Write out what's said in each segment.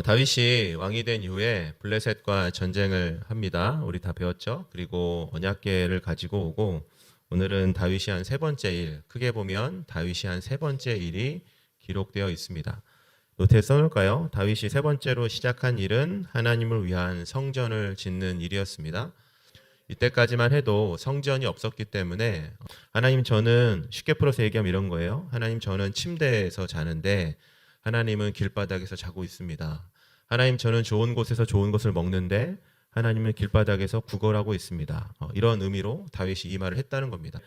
다윗이 왕이 된 이후에 블레셋과 전쟁을 합니다. 우리 다 배웠죠? 그리고 언약궤를 가지고 오고 오늘은 다윗이 한 세 번째 일, 크게 보면 다윗이 한 세 번째 일이 기록되어 있습니다. 노트에 써놓을까요? 다윗이 세 번째로 시작한 일은 하나님을 위한 성전을 짓는 일이었습니다. 이때까지만 해도 성전이 없었기 때문에 하나님 저는 쉽게 풀어서 얘기하면 이런 거예요. 하나님 저는 침대에서 자는데 하나님은 길바닥에서 자고 있습니다. 하나님 저는 좋은 곳에서 좋은 것을 먹는데 하나님은 길바닥에서 구걸하고 있습니다. 이런 의미로 다윗이 이 말을 했다는 겁니다.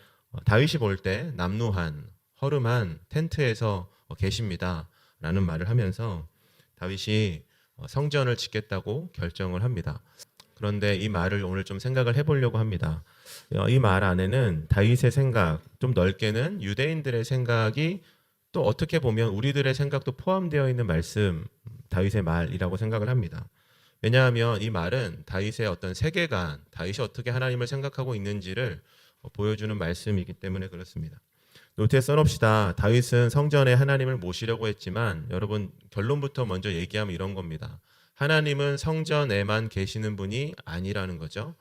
다윗이 볼 때 남루한 허름한 텐트에서 계십니다 라는 말을 하면서 다윗이 성전을 짓겠다고 결정을 합니다. 그런데 이 말을 오늘 좀 생각을 해보려고 합니다. 이 말 안에는 다윗의 생각, 좀 넓게는 유대인들의 생각이 또 어떻게 보면 우리들의 생각도 포함되어 있는 말씀, 다윗의 말이라고 생각을 합니다. 왜냐하면 이 말은 다윗의 어떤 세계관, 다윗이 어떻게 하나님을 생각하고 있는지를 보여주는 말씀이기 때문에 그렇습니다. 노트에 써놓읍시다. 다윗은 성전에 하나님을 모시려고 했지만 여러분 결론부터 먼저 얘기하면 이런 겁니다. 하나님은 성전에만 계시는 분이 아니라는 거죠.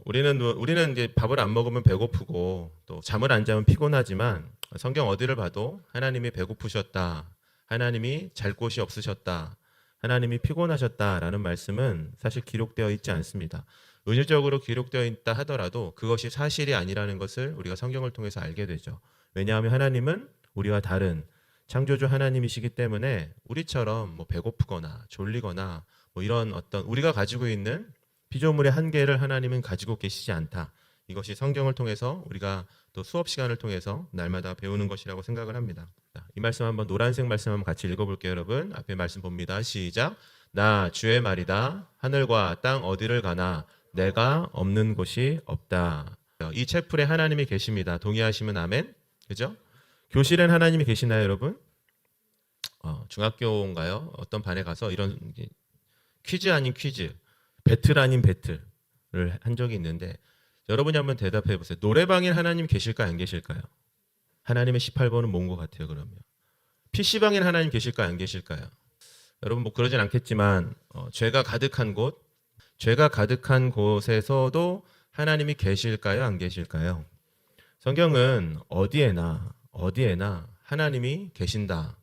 우리는 이제 밥을 안 먹으면 배고프고 또 잠을 안 자면 피곤하지만 성경 어디를 봐도 하나님이 배고프셨다, 하나님이 잘 곳이 없으셨다, 하나님이 피곤하셨다라는 말씀은 사실 기록되어 있지 않습니다. 은유적으로 기록되어 있다 하더라도 그것이 사실이 아니라는 것을 우리가 성경을 통해서 알게 되죠. 왜냐하면 하나님은 우리와 다른 창조주 하나님이시기 때문에 우리처럼 배고프거나 졸리거나 이런 어떤 우리가 가지고 있는 피조물의 한계를 하나님은 가지고 계시지 않다. 이것이 성경을 통해서 우리가 또 수업 시간을 통해서 날마다 배우는 것이라고 생각을 합니다. 이 말씀 한번 노란색 말씀 한번 같이 읽어볼게요, 여러분. 앞에 말씀 봅니다. 시작. 나 주의 말이다. 하늘과 땅 어디를 가나 내가 없는 곳이 없다. 이 채플에 하나님이 계십니다. 동의하시면 아멘. 그죠? 교실엔 하나님이 계시나요, 여러분? 중학교인가요? 어떤 반에 가서 이런 퀴즈 아닌 퀴즈, 배틀 아닌 배틀을 한 적이 있는데 여러분이 한번 대답해 보세요. 노래방에 하나님 계실까요, 안 계실까요? 하나님의 18번은 뭔 것 같아요, 그러면? PC방에 하나님 계실까요, 안 계실까요? 여러분 그러진 않겠지만 죄가 가득한 곳에서도 하나님이 계실까요, 안 계실까요? 성경은 어디에나 하나님이 계신다.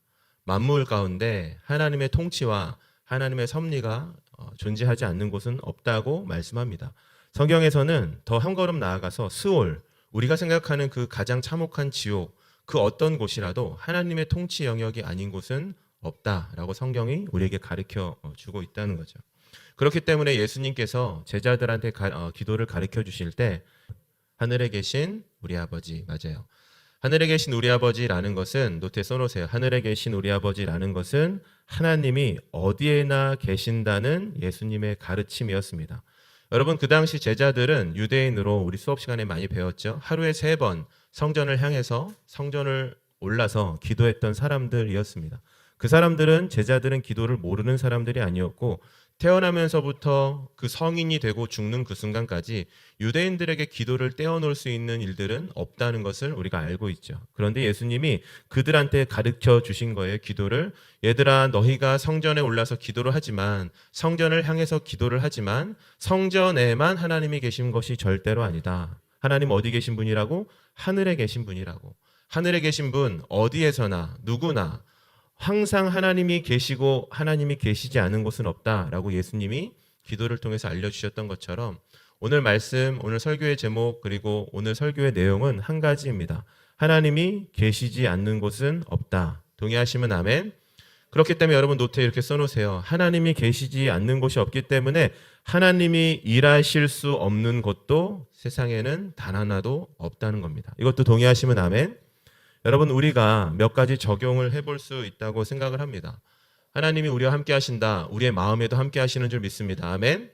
만물 가운데 하나님의 통치와 하나님의 섭리가 존재하지 않는 곳은 없다고 말씀합니다. 성경에서는 더 한 걸음 나아가서 스올, 우리가 생각하는 그 가장 참혹한 지옥, 그 어떤 곳이라도 하나님의 통치 영역이 아닌 곳은 없다라고 성경이 우리에게 가르쳐 주고 있다는 거죠. 그렇기 때문에 예수님께서 제자들한테 기도를 가르쳐 주실 때 하늘에 계신 우리 아버지, 맞아요. 하늘에 계신 우리 아버지라는 것은 노트에 써놓으세요. 하늘에 계신 우리 아버지라는 것은 하나님이 어디에나 계신다는 예수님의 가르침이었습니다. 여러분 그 당시 제자들은 유대인으로 우리 수업 시간에 많이 배웠죠. 하루에 3번 성전을 향해서 성전을 올라서 기도했던 사람들이었습니다. 그 사람들은 제자들은 기도를 모르는 사람들이 아니었고 태어나면서부터 그 성인이 되고 죽는 그 순간까지 유대인들에게 기도를 떼어놓을 수 있는 일들은 없다는 것을 우리가 알고 있죠. 그런데 예수님이 그들한테 가르쳐 주신 거예요. 기도를. 얘들아 너희가 성전에 올라서 기도를 하지만 성전을 향해서 기도를 하지만 성전에만 하나님이 계신 것이 절대로 아니다. 하나님 어디 계신 분이라고? 하늘에 계신 분이라고. 하늘에 계신 분 어디에서나 누구나 항상 하나님이 계시고 하나님이 계시지 않은 곳은 없다라고 예수님이 기도를 통해서 알려주셨던 것처럼 오늘 말씀, 오늘 설교의 제목 그리고 오늘 설교의 내용은 한 가지입니다. 하나님이 계시지 않는 곳은 없다. 동의하시면 아멘. 그렇기 때문에 여러분 노트에 이렇게 써놓으세요. 하나님이 계시지 않는 곳이 없기 때문에 하나님이 일하실 수 없는 곳도 세상에는 단 하나도 없다는 겁니다. 이것도 동의하시면 아멘. 여러분 우리가 몇 가지 적용을 해볼 수 있다고 생각을 합니다. 하나님이 우리와 함께 하신다. 우리의 마음에도 함께 하시는 줄 믿습니다. 아멘.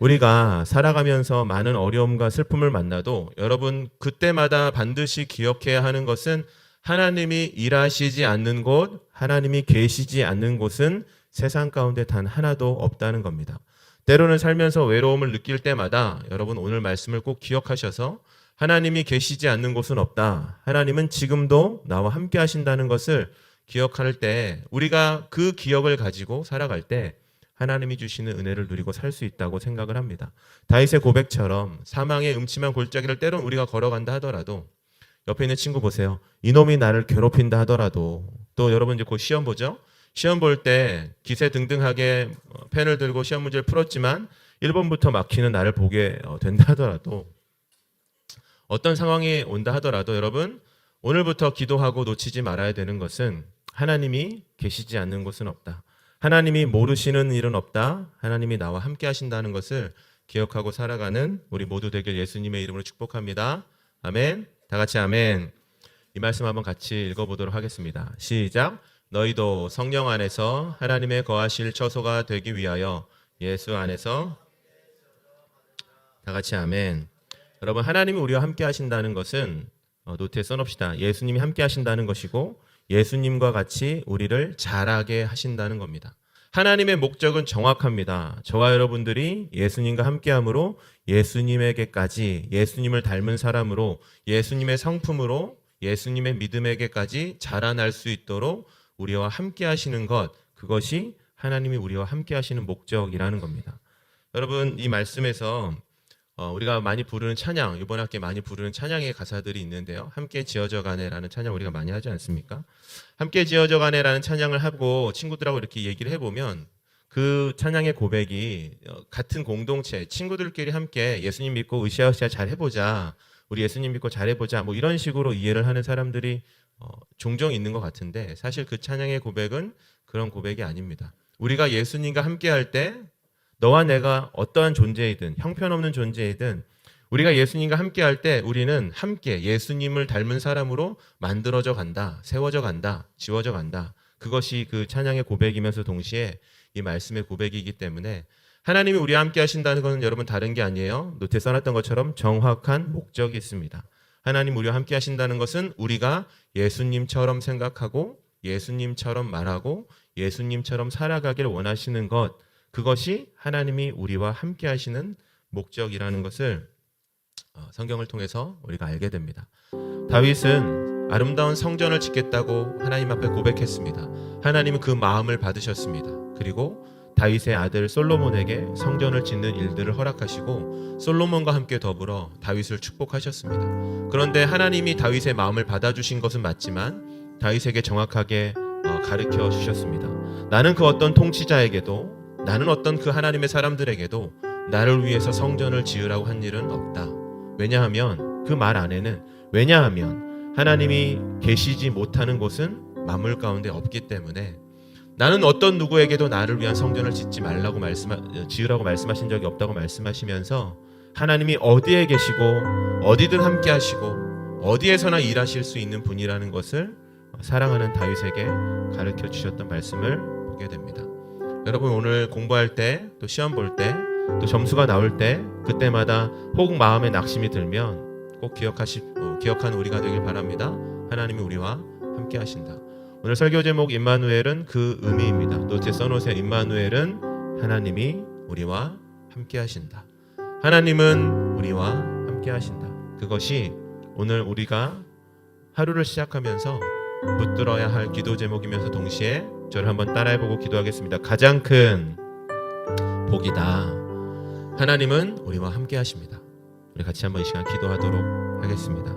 우리가 살아가면서 많은 어려움과 슬픔을 만나도 여러분 그때마다 반드시 기억해야 하는 것은 하나님이 일하시지 않는 곳, 하나님이 계시지 않는 곳은 세상 가운데 단 하나도 없다는 겁니다. 때로는 살면서 외로움을 느낄 때마다 여러분 오늘 말씀을 꼭 기억하셔서 하나님이 계시지 않는 곳은 없다. 하나님은 지금도 나와 함께 하신다는 것을 기억할 때 우리가 그 기억을 가지고 살아갈 때 하나님이 주시는 은혜를 누리고 살 수 있다고 생각을 합니다. 다윗의 고백처럼 사망의 음침한 골짜기를 때론 우리가 걸어간다 하더라도 옆에 있는 친구 보세요. 이놈이 나를 괴롭힌다 하더라도 또 여러분 이제 곧 시험 보죠. 시험 볼 때 기세등등하게 펜을 들고 시험 문제를 풀었지만 1번부터 막히는 나를 보게 된다 하더라도 어떤 상황이 온다 하더라도 여러분 오늘부터 기도하고 놓치지 말아야 되는 것은 하나님이 계시지 않는 곳은 없다. 하나님이 모르시는 일은 없다. 하나님이 나와 함께 하신다는 것을 기억하고 살아가는 우리 모두 되길 예수님의 이름으로 축복합니다. 아멘. 다 같이 아멘. 이 말씀 한번 같이 읽어보도록 하겠습니다. 시작. 너희도 성령 안에서 하나님의 거하실 처소가 되기 위하여 예수 안에서 다 같이 아멘. 여러분 하나님이 우리와 함께 하신다는 것은 노트에 써놓읍시다. 예수님이 함께 하신다는 것이고 예수님과 같이 우리를 자라게 하신다는 겁니다. 하나님의 목적은 정확합니다. 저와 여러분들이 예수님과 함께함으로 예수님에게까지 예수님을 닮은 사람으로 예수님의 성품으로 예수님의 믿음에게까지 자라날 수 있도록 우리와 함께 하시는 것, 그것이 하나님이 우리와 함께 하시는 목적이라는 겁니다. 여러분 이 말씀에서 우리가 많이 부르는 찬양, 이번 학기에 많이 부르는 찬양의 가사들이 있는데요. 함께 지어져 가네라는 찬양 우리가 많이 하지 않습니까? 함께 지어져 가네라는 찬양을 하고 친구들하고 이렇게 얘기를 해보면 그 찬양의 고백이 같은 공동체, 친구들끼리 함께 예수님 믿고 으쌰으쌰 잘 해보자, 우리 예수님 믿고 잘 해보자, 뭐 이런 식으로 이해를 하는 사람들이 종종 있는 것 같은데 사실 그 찬양의 고백은 그런 고백이 아닙니다. 우리가 예수님과 함께 할 때 너와 내가 어떠한 존재이든 형편없는 존재이든 우리가 예수님과 함께 할 때 우리는 함께 예수님을 닮은 사람으로 만들어져 간다, 세워져 간다, 지워져 간다. 그것이 그 찬양의 고백이면서 동시에 이 말씀의 고백이기 때문에 하나님이 우리와 함께 하신다는 것은 여러분 다른 게 아니에요. 노트에 써놨던 것처럼 정확한 목적이 있습니다. 하나님 우리와 함께 하신다는 것은 우리가 예수님처럼 생각하고 예수님처럼 말하고 예수님처럼 살아가길 원하시는 것, 그것이 하나님이 우리와 함께 하시는 목적이라는 것을 성경을 통해서 우리가 알게 됩니다. 다윗은 아름다운 성전을 짓겠다고 하나님 앞에 고백했습니다. 하나님은 그 마음을 받으셨습니다. 그리고 다윗의 아들 솔로몬에게 성전을 짓는 일들을 허락하시고 솔로몬과 함께 더불어 다윗을 축복하셨습니다. 그런데 하나님이 다윗의 마음을 받아주신 것은 맞지만 다윗에게 정확하게 가르쳐 주셨습니다. 나는 그 어떤 통치자에게도 나는 어떤 그 하나님의 사람들에게도 나를 위해서 성전을 지으라고 한 일은 없다. 왜냐하면 그 말 안에는 왜냐하면 하나님이 계시지 못하는 곳은 만물 가운데 없기 때문에 나는 어떤 누구에게도 나를 위한 성전을 짓지 말라고 지으라고 말씀하신 적이 없다고 말씀하시면서 하나님이 어디에 계시고 어디든 함께 하시고 어디에서나 일하실 수 있는 분이라는 것을 사랑하는 다윗에게 가르쳐 주셨던 말씀을 보게 됩니다. 여러분 오늘 공부할 때 또 시험 볼 때 또 점수가 나올 때 그때마다 혹 마음에 낙심이 들면 꼭 기억하는 우리가 되길 바랍니다. 하나님이 우리와 함께 하신다. 오늘 설교 제목 임마누엘은 그 의미입니다. 노트에 써놓으세요. 임마누엘은 하나님이 우리와 함께 하신다. 하나님은 우리와 함께 하신다. 그것이 오늘 우리가 하루를 시작하면서 붙들어야 할 기도 제목이면서 동시에 저를 한번 따라해보고 기도하겠습니다. 가장 큰 복이다. 하나님은 우리와 함께 하십니다. 우리 같이 한번 이 시간 기도하도록 하겠습니다.